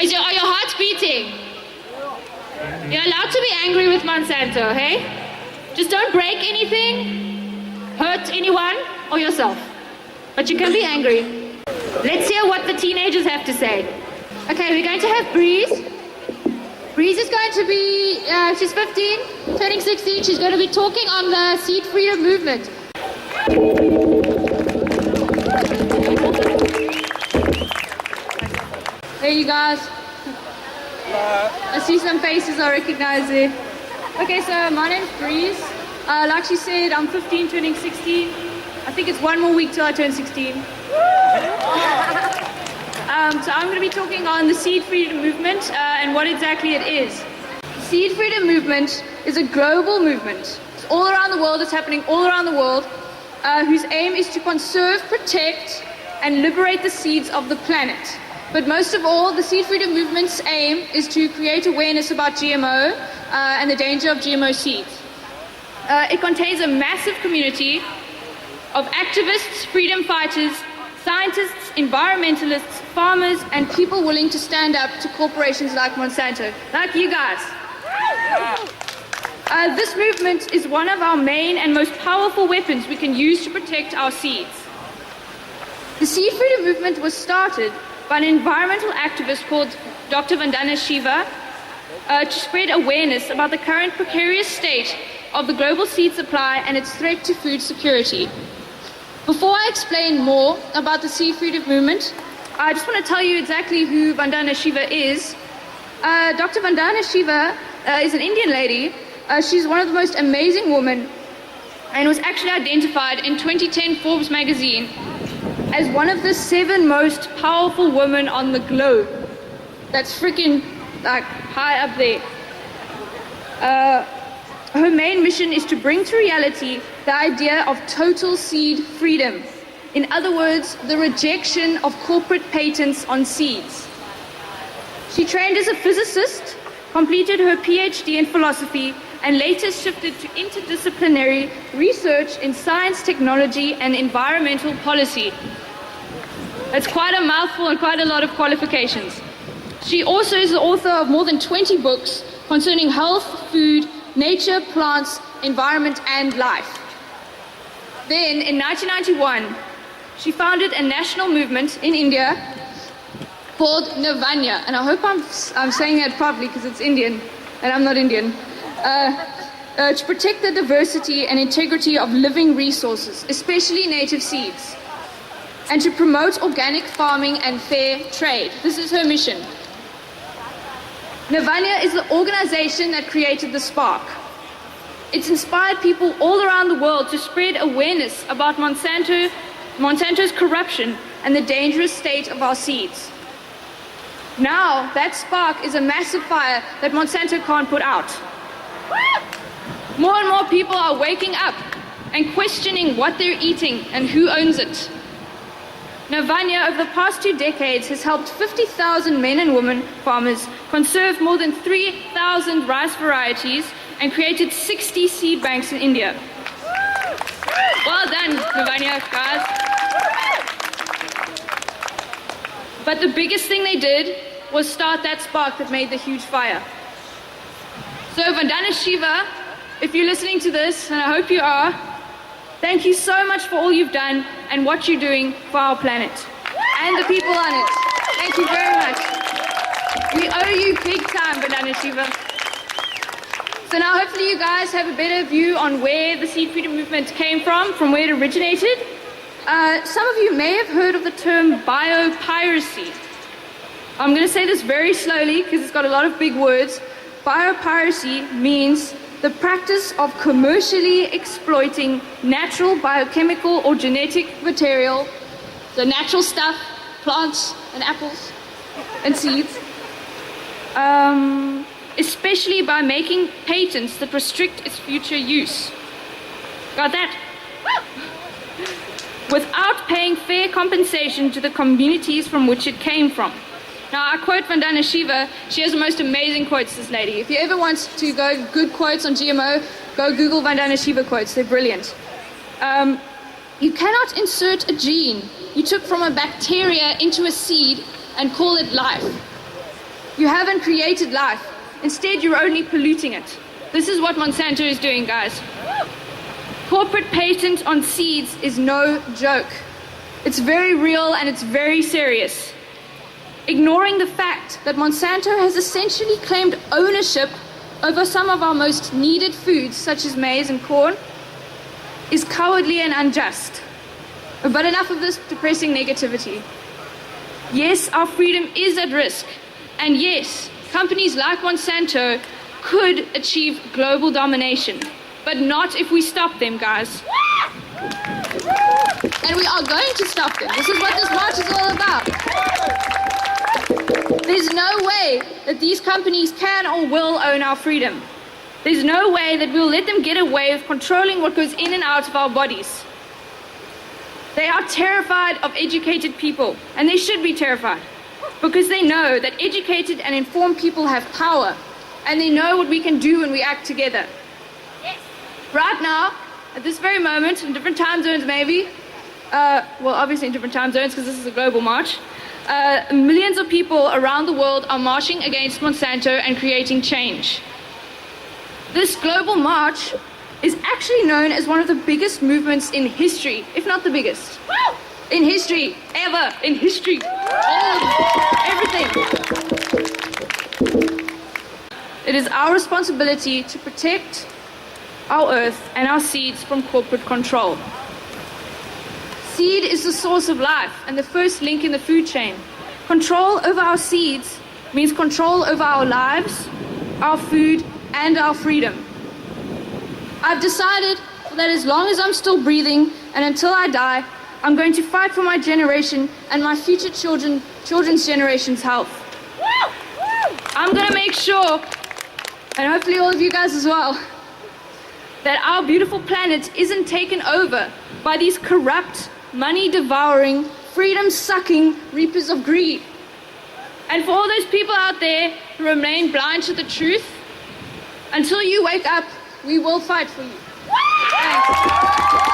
Are your hearts beating? You're allowed to be angry with Monsanto, hey? Just don't break anything, hurt anyone, or yourself. But you can be angry. Let's hear what the teenagers have to say. Okay, we're going to have Breeze. Breeze is going to be, she's 15, turning 16. She's going to be talking on the seed freedom movement. Hey, you guys. I see some faces I recognize there. Okay, so my name's Breeze. Like she said, I'm 15, turning 16. I think it's one more week till I turn 16. So I'm going to be talking on the seed freedom movement and what exactly it is. The seed freedom movement is a global movement. It's all around the world. It's happening all around the world, whose aim is to conserve, protect, and liberate the seeds of the planet. But most of all, the seed freedom movement's aim is to create awareness about GMO and the danger of GMO seeds. It contains a massive community of activists, freedom fighters, scientists, environmentalists, farmers, and people willing to stand up to corporations like Monsanto, like you guys. This movement is one of our main and most powerful weapons we can use to protect our seeds. The seed freedom movement was started by an environmental activist called Dr. Vandana Shiva to spread awareness about the current precarious state of the global seed supply and its threat to food security. Before I explain more about the seed freedom movement, I just want to tell you exactly who Vandana Shiva is. Dr. Vandana Shiva is an Indian lady. She's one of the most amazing women and was actually identified in 2010 Forbes magazine as one of the 7 most powerful women on the globe. That's freaking like high up there. Her main mission is to bring to reality the idea of total seed freedom. In other words, the rejection of corporate patents on seeds. She trained as a physicist, completed her PhD in philosophy, and later shifted to interdisciplinary research in science, technology, and environmental policy. That's quite a mouthful and quite a lot of qualifications. She also is the author of more than 20 books concerning health, food, nature, plants, environment, and life. Then, in 1991, she founded a national movement in India called Navanya, and I hope I'm saying that properly because it's Indian, and I'm not Indian, to protect the diversity and integrity of living resources, especially native seeds, and to promote organic farming and fair trade. This is her mission. Navanya is the organization that created the spark. It's inspired people all around the world to spread awareness about Monsanto's corruption and the dangerous state of our seeds. Now, that spark is a massive fire that Monsanto can't put out. More and more people are waking up and questioning what they're eating and who owns it. Navanya, over the past 2 decades, has helped 50,000 men and women farmers conserve more than 3,000 rice varieties and created 60 seed banks in India. Well done, Navanya, guys. But the biggest thing they did was start that spark that made the huge fire. So Vandana Shiva, if you're listening to this, and I hope you are, thank you so much for all you've done and what you're doing for our planet and the people on it. Thank you very much. We owe you big time, Vandana Shiva. So now hopefully you guys have a better view on where the seed freedom movement came from where it originated. Some of you may have heard of the term biopiracy. I'm going to say this very slowly because it's got a lot of big words. Biopiracy means the practice of commercially exploiting natural, biochemical, or genetic material, so natural stuff, plants and apples and seeds, especially by making patents that restrict its future use. Got that? Without paying fair compensation to the communities from which it came from. Now, I quote Vandana Shiva. She has the most amazing quotes, this lady. If you ever want to go good quotes on GMO, go Google Vandana Shiva quotes. They're brilliant. You cannot insert a gene you took from a bacteria into a seed and call it life. You haven't created life. Instead, you're only polluting it. This is what Monsanto is doing, guys. Corporate patent on seeds is no joke. It's very real and it's very serious. Ignoring the fact that Monsanto has essentially claimed ownership over some of our most needed foods, such as maize and corn, is cowardly and unjust. But enough of this depressing negativity. Yes, our freedom is at risk. And yes, companies like Monsanto could achieve global domination. But not if we stop them, guys. And we are going to stop them. This is what this march is all about. There's no way that these companies can or will own our freedom. There's no way that we'll let them get away with controlling what goes in and out of our bodies. They are terrified of educated people, and they should be terrified, because they know that educated and informed people have power, and they know what we can do when we act together. Yes. Right now, at this very moment, in different time zones maybe, well, obviously in different time zones because this is a global march, millions of people around the world are marching against Monsanto and creating change. This global march is actually known as one of the biggest movements in history, if not the biggest. Woo! In history, ever, in history, everything. It is our responsibility to protect our earth and our seeds from corporate control. Seed is the source of life and the first link in the food chain. Control over our seeds means control over our lives, our food, and our freedom. I've decided that as long as I'm still breathing and until I die, I'm going to fight for my generation and my future children's generation's health. I'm going to make sure, and hopefully all of you guys as well, that our beautiful planet isn't taken over by these corrupt, money-devouring, freedom-sucking reapers of greed. And for all those people out there who remain blind to the truth, until you wake up, we will fight for you. Thanks.